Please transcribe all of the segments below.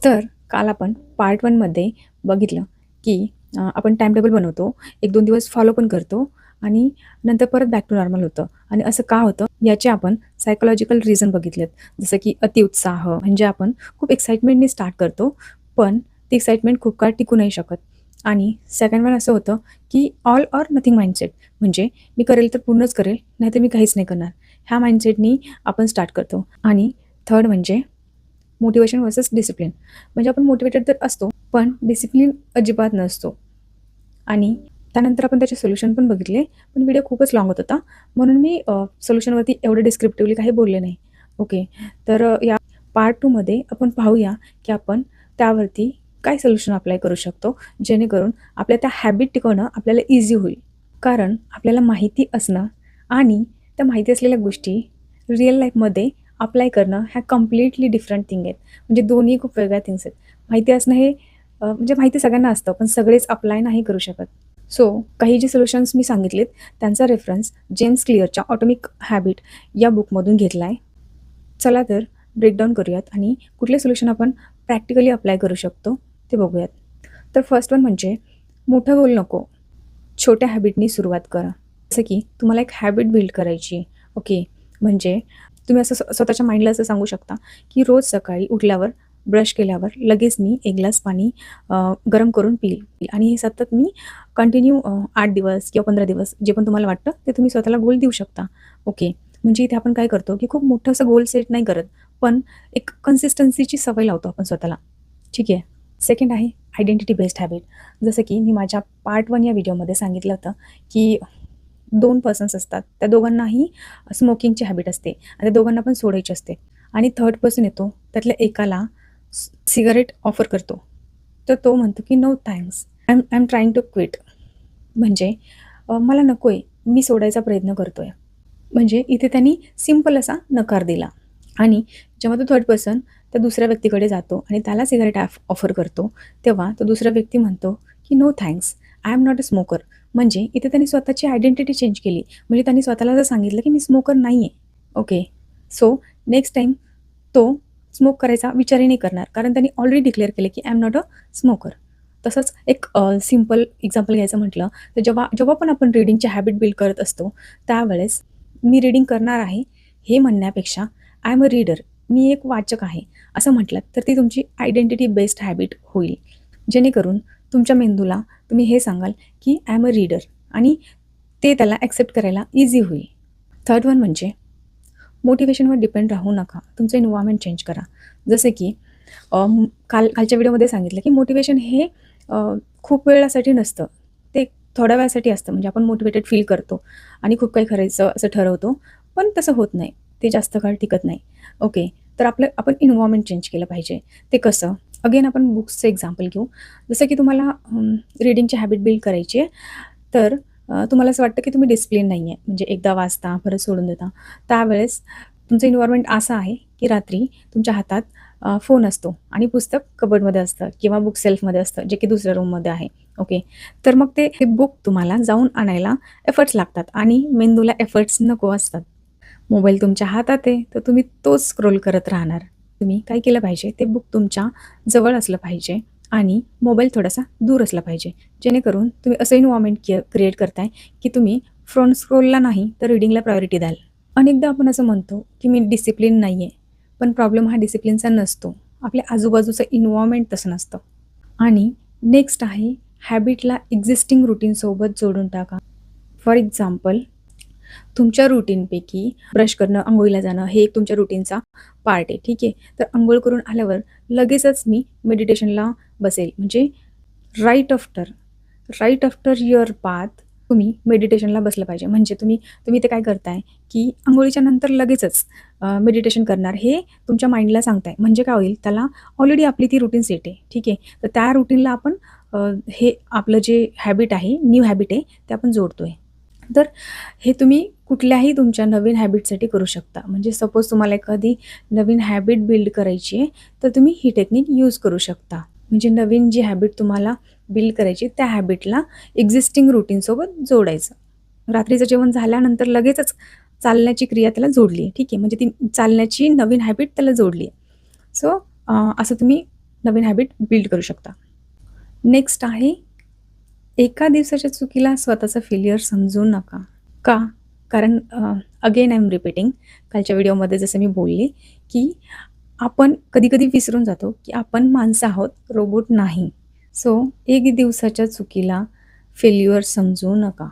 तर काल आपण पार्ट 1 मध्ये बघितलं, की आपण टाईम टेबल बनवतो, 1-2 दिवस फॉलो पण करतो आणि नंतर परत बॅक टू नॉर्मल होतं आणि असं का होतं याचे आपण सायकॉलॉजिकल रिझन बघितलेत. जसं की अतिउत्साह म्हणजे आपण खूप एक्साइटमेंटनी स्टार्ट करतो, पण ती एक्साइटमेंट खूप काळ टिकू नाही शकत. आणि सेकंड वन असं होतं, की ऑल ऑर नथिंग माइंडसेट म्हणजे मी करेल तर पूर्णच करेल, नाहीतर मी काहीच नाही करणार. ह्या माइंडसेटनी आपण स्टार्ट करतो. आणि थर्ड म्हणजे मोटिव्हेशन वर्सेस डिसिप्लिन. म्हणजे आपण मोटिवेटेड तर असतो, पण डिसिप्लिन अजिबात नसतो. आणि त्यानंतर आपण त्याचे सोल्युशन पण बघितले. पण व्हिडिओ खूपच लाँग होत होता. म्हणून मी सोल्युशनवरती एवढं डिस्क्रिप्टिव्हली काही बोलले नाही. ओके. तर या पार्ट 2 मध्ये आपण पाहूया, की आपण त्यावरती काय सोल्युशन अप्लाय करू शकतो, जेणेकरून आपल्या त्या हॅबिट टिकवणं आपल्याला ईझी होईल. कारण आपल्याला माहिती असणं आणि त्या माहिती असलेल्या गोष्टी रिअल लाईफमध्ये अप्लाय करणं ह्या कंप्लीटली डिफरंट थिंग आहेत. म्हणजे दोन्ही खूप वेगळ्या थिंग्स आहेत. माहिती असणं हे म्हणजे माहिती सगळ्यांना असतं, पण सगळेच अप्लाय नाही करू शकत. सो काही जे सोल्युशन्स मी सांगितलेत, त्यांचा रेफरन्स जेम्स क्लिअरच्या ऑटोमिक हॅबिट या बुकमधून घेतला आहे. चला तर ब्रेकडाऊन करूयात आणि कुठले सोल्युशन आपण प्रॅक्टिकली अप्लाय करू शकतो ते बघूयात. तर फर्स्ट वन म्हणजे मोठं गोल नको, छोट्या हॅबिटनी सुरुवात करा. जसं की तुम्हाला एक हॅबिट बिल्ड करायची आहे. ओके. म्हणजे तुम्ही असं स्वतःच्या माइंडला असं सांगू शकता, की रोज सकाळी उठल्यावर, ब्रश केल्यावर लगेच मी 1 ग्लास पाणी गरम करून पिईल आणि हे सतत मी कंटिन्यू 8 दिवस किंवा 15 दिवस जे पण तुम्हाला वाटतं ते तुम्ही स्वतःला गोल देऊ शकता. ओके. म्हणजे इथे आपण काय करतो, की खूप मोठं असं गोल सेट नाही करत, पण एक कन्सिस्टन्सीची सवय लावतो आपण स्वतःला. ठीक आहे. सेकंड आहे आयडेंटिटी बेस्ड हॅबिट. जसं की मी माझ्या पार्ट 1 या व्हिडिओमध्ये सांगितलं होतं, की 2 पर्सन्स असतात. त्या दोघांनाही स्मोकिंगची हॅबिट असते आणि त्या दोघांना पण सोडायची असते आणि थर्ड पर्सन येतो. त्यातल्या एकाला सिगारेट ऑफर करतो. तर तो म्हणतो, की "no thanks. I am trying to quit." म्हणजे मला नकोय, मी सोडायचा प्रयत्न करतोय. म्हणजे इथे त्यांनी सिंपल असा नकार दिला. आणि जेव्हा तो थर्ड पर्सन त्या दुसऱ्या व्यक्तीकडे जातो आणि त्याला सिगारेट ऑफर करतो, तेव्हा तो दुसरा व्यक्ती म्हणतो, की "no thanks. I am not a smoker." म्हणजे इथे त्यांनी स्वतःची आयडेंटिटी चेंज केली. म्हणजे त्यांनी स्वतःला जर सांगितलं, की मी स्मोकर नाहीये. ओके. सो नेक्स्ट टाईम तो स्मोक करायचा विचारही नाही करणार. कारण त्यांनी ऑलरेडी डिक्लेअर केलं, की I am not a smoker. तसंच एक सिंपल एक्झाम्पल घ्यायचं म्हटलं, तर जेव्हा जेव्हा पण आपण रीडिंगची हॅबिट बिल्ड करत असतो, त्यावेळेस मी रीडिंग करणार आहे, हे म्हणण्यापेक्षा आय एम अ रीडर, मी एक वाचक आहे, असं म्हटलात तर ती तुमची आयडेंटिटी बेस्ड हॅबिट होईल. जेणेकरून तुमच्या मेंदूला तुम्ही हे सांगाल, की आय एम अ रीडर आणि ते त्याला ॲक्सेप्ट करायला ईझी होईल. थर्ड वन म्हणजे मोटिव्हेशनवर डिपेंड राहू नका. तुमचं एन्व्हायर्नमेंट चेंज करा. जसे की कालच्या व्हिडिओमध्ये सांगितलं, की मोटिव्हेशन हे अ, खूप वेळासाठी नसतं. ते थोड्या वेळासाठी असतं. म्हणजे आपण मोटिव्हेटेड फील करतो आणि खूप काही करायचं असं ठरवतो, पण तसं होत नाही. ते जास्त काळ टिकत नाही. ओके. तर आपण एन्व्हायर्नमेंट चेंज केलं पाहिजे. ते कसं? अगेन आपण बुक्सचं एक्झाम्पल घेऊ. जसं की तुम्हाला रीडिंगची हॅबिट बिल्ड करायची आहे, तर तुम्हाला असं वाटतं, की तुम्ही डिसिप्लिन नाही आहे. म्हणजे एकदा वाचता, परत सोडून देता. त्यावेळेस तुमचं एन्व्हायर्नमेंट असं आहे, की रात्री तुमच्या हातात फोन असतो आणि पुस्तक कबर्डमध्ये असतं किंवा बुक सेल्फमध्ये असतं, जे की दुसऱ्या रूममध्ये आहे. ओके. तर मग ते बुक तुम्हाला जाऊन आणायला एफर्ट्स लागतात आणि मेंदूला एफर्ट्स नको असतात. मोबाईल तुमच्या हातात आहे, तर तुम्ही तोच स्क्रोल करत राहणार. तुम्ही काय केलं पाहिजे, ते बुक तुमच्या जवळ असलं पाहिजे आणि मोबाईल थोडासा दूर असला पाहिजे. जेणेकरून तुम्ही असं एन्व्हायर्नमेंट क्रिएट करताय, की तुम्ही फोन स्क्रोलला नाही, तर रीडिंगला प्रायोरिटी द्याल. अनेकदा आपण असं म्हणतो, की मी डिसिप्लिन नाही आहे. पण प्रॉब्लेम हा डिसिप्लिनचा नसतो. आपल्या आजूबाजूचं एन्व्हायर्नमेंट तसं नसतं. आणि नेक्स्ट आहे हॅबिटला एक्झिस्टिंग रूटीनसोबत जोडून टाका. फॉर एक्झाम्पल तुमच्या रूटीनपैकी ब्रश करणं, अंघोळीला जाणं हे एक तुमच्या रूटीनचा पार्ट आहे. ठीक आहे. तर अंघोळ करून आल्यावर लगेचच मी मेडिटेशनला बसेल. म्हणजे right after right after your bath तुम्ही मेडिटेशनला बसलं पाहिजे. म्हणजे तुम्ही तुम्ही ते काय करताय, की अंघोळीच्या नंतर लगेचच मेडिटेशन करणार हे तुमच्या माइंडला सांगताय. म्हणजे काय होईल, त्याला ऑलरेडी आपली ती रूटीन सेट आहे. ठीक आहे. तर त्या रूटीनला आपण हे आपलं जे हॅबिट आहे, न्यू हॅबिट आहे, ते आपण जोडतोय. तर हे तुम्ही कुठल्याही तुमच्या नवीन हॅबिटसाठी करू शकता. म्हणजे सपोज तुम्हाला एखादी नवीन हॅबिट बिल्ड करायची आहे, तर तुम्ही ही टेक्निक यूज करू शकता. म्हणजे नवीन जी हॅबिट तुम्हाला बिल्ड करायची, त्या हॅबिटला एक्झिस्टिंग रूटीनसोबत जोडायचं. रात्रीचं जेवण झाल्यानंतर लगेचच चालण्याची क्रिया त्याला जोडली आहे. ठीक आहे. म्हणजे ती चालण्याची नवीन हॅबिट त्याला जोडली आहे. सो असं तुम्ही नवीन हॅबिट बिल्ड करू शकता. नेक्स्ट आहे, एका दिवसाच्या चुकीला स्वतःचं फेल्युअर समजू नका. का? कारण अगेन आय एम रिपीटिंग, कालच्या व्हिडिओमध्ये जसं मी बोलले, की आपण कधी-कधी विसरून जातो, की आपण माणसं आहोत, रोबोट नाही. सो एक दिवसाच्या चुकीला फेल्युअर समजू नका.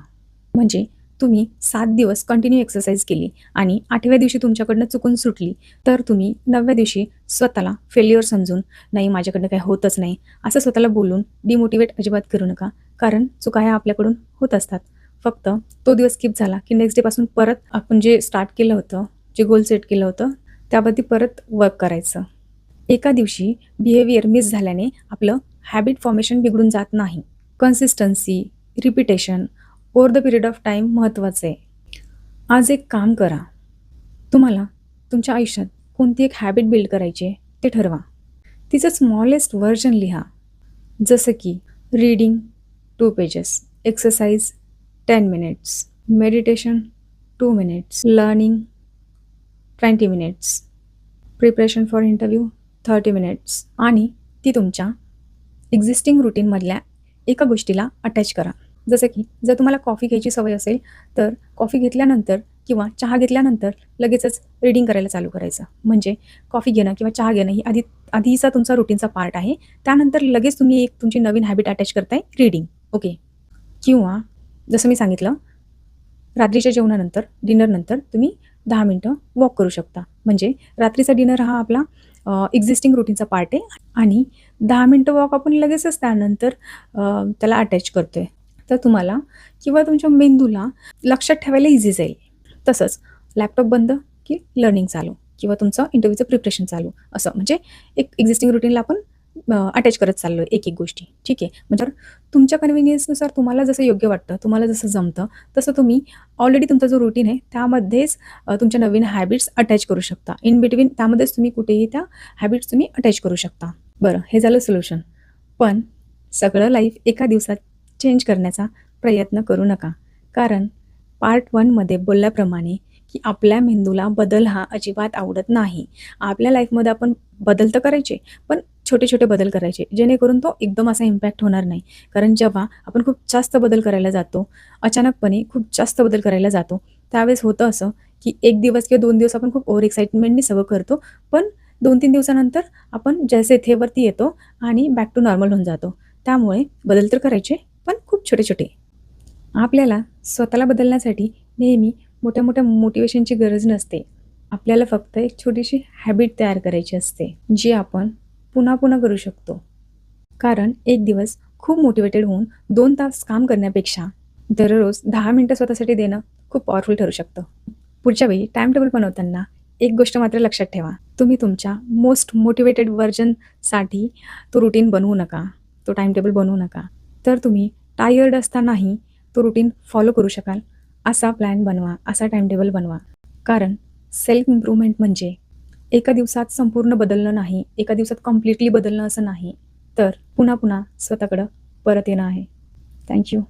म्हणजे तुम्ही 7 दिवस कंटिन्यू एक्सरसाइज केली आणि 8व्या दिवशी तुमच्याकडनं चुकून सुटली, तर तुम्ही 9व्या दिवशी स्वतःला फेल्युअर समजून, "नाही, माझ्याकडनं काही होतच नाही," असं स्वतःला बोलून डिमोटिवेट अजिबात करू नका. कारण चुका ह्या आपल्याकडून होत असतात. फक्त तो दिवस स्किप झाला, की नेक्स्ट डेपासून परत आपण जे स्टार्ट केलं होतं, जे गोल सेट केलं होतं, त्यावरती परत वर्क करायचं. एका दिवशी बिहेवियर मिस झाल्याने आपलं हॅबिट फॉर्मेशन बिघडून जात नाही. Consistency, repetition over the period of time महत्त्वाचं आहे. आज एक काम करा. तुम्हाला तुमच्या आयुष्यात कोणती एक हॅबिट बिल्ड करायची आहे ते ठरवा. तिचं स्मॉलेस्ट व्हर्जन लिहा. जसं की reading 2 pages, exercise 10 minutes, meditation 2 minutes, learning 20 minutes, preparation for interview 30 minutes आणि ती तुमच्या एक्झिस्टिंग रूटीनमधल्या एका गोष्टीला अटॅच करा. जसं की जर तुम्हाला कॉफी घ्यायची सवय असेल, तर कॉफी घेतल्यानंतर किंवा चहा घेतल्यानंतर लगेचच रीडिंग करायला चालू करायचं. म्हणजे कॉफी घेणं किंवा चहा घेणं ही आधीचा तुमचा रूटीनचा पार्ट आहे. त्यानंतर लगेच तुम्ही एक तुमची नवीन हॅबिट अटॅच करताय, रीडिंग. ओके. किंवा जसं मी सांगितलं, रात्रीच्या जेवणानंतर, डिनरनंतर तुम्ही 10 मिनिटं वॉक करू शकता. म्हणजे रात्रीचा डिनर हा आपला एक्झिस्टिंग रूटीनचा पार्ट आहे आणि 10 मिनिटं वॉक आपण लगेचच त्यानंतर त्याला अटॅच करतोय. तर तुम्हाला किंवा तुमच्या मेंदूला लक्षात ठेवायला इझी जाईल. तसंच लॅपटॉप बंद की लर्निंग चालू किंवा तुमचं इंटरव्ह्यूचं प्रिपरेशन चालू, असं म्हणजे एक एक्झिस्टिंग रूटीनला आपण अटॅच करत चाललोय एक-एक गोष्टी. ठीक आहे. म्हणजे तुमच्या कन्व्हिनियन्सनुसार तुम्हाला जसं योग्य वाटतं, तुम्हाला जसं जमतं, तसं तुम्ही ऑलरेडी तुमचा जो रूटीन आहे त्यामध्येच तुमच्या नवीन हॅबिट्स अटॅच करू शकता. इन बिटवीन त्यामध्येच तुम्ही कुठेही त्या हॅबिट्स तुम्ही अटॅच करू शकता. बरं, हे झालं सोल्युशन. पण सगळं लाईफ एका दिवसात चेंज करण्याचा प्रयत्न करू नका. कारण पार्ट 1 मध्ये बोलल्याप्रमाणे, की आपल्या मेंदूला बदल हा अजिबात आवडत नाही. आपल्या लाईफमध्ये आपण बदल तर करायचे, पण छोटे-छोटे बदल करायचे, जेणेकरून तो एकदम असा इम्पॅक्ट होणार नाही. कारण जेव्हा आपण खूप जास्त बदल करायला जातो, अचानकपणे खूप जास्त बदल करायला जातो, त्यावेळेस होतं असं, की 1 दिवस किंवा 2 दिवस आपण खूप ओव्हर एक्साइटमेंटनी सगळं करतो, पण 2-3 दिवसानंतर आपण जैसे थे वरती येतो आणि बॅक टू नॉर्मल होऊन जातो. त्यामुळे बदल तर करायचे, पण खूप छोटे-छोटे. आपल्याला स्वतःला बदलण्यासाठी नेहमी मोठ्या-मोठ्या मोटिव्हेशनची गरज नसते. आपल्याला फक्त एक छोटीशी हॅबिट तयार करायची असते, जी आपण पुन्हा-पुन्हा करू शकतो. कारण एक दिवस खूप मोटिव्हेटेड होऊन 2 तास काम करण्यापेक्षा दररोज 10 मिनिटं स्वतःसाठी देणं खूप पॉवरफुल ठरू शकतं. पुढच्या वेळी टाईम टेबल बनवताना एक गोष्ट मात्र लक्षात ठेवा, तुम्ही तुमच्या मोस्ट मोटिव्हेटेड व्हर्जनसाठी तो रुटीन बनवू नका, तो टाईम टेबल बनवू नका. तर तुम्ही टायर्ड असतानाही तो रुटीन फॉलो करू शकाल, असा प्लॅन बनवा, असा टाईम टेबल बनवा. कारण सेल्फ इम्प्रूव्हमेंट म्हणजे एका दिवसात संपूर्ण बदलणं नाही, एका दिवसात कम्प्लिटली बदलणं असं नाही, तर पुन्हा-पुन्हा स्वतःकडं परत येणं आहे. Thank you.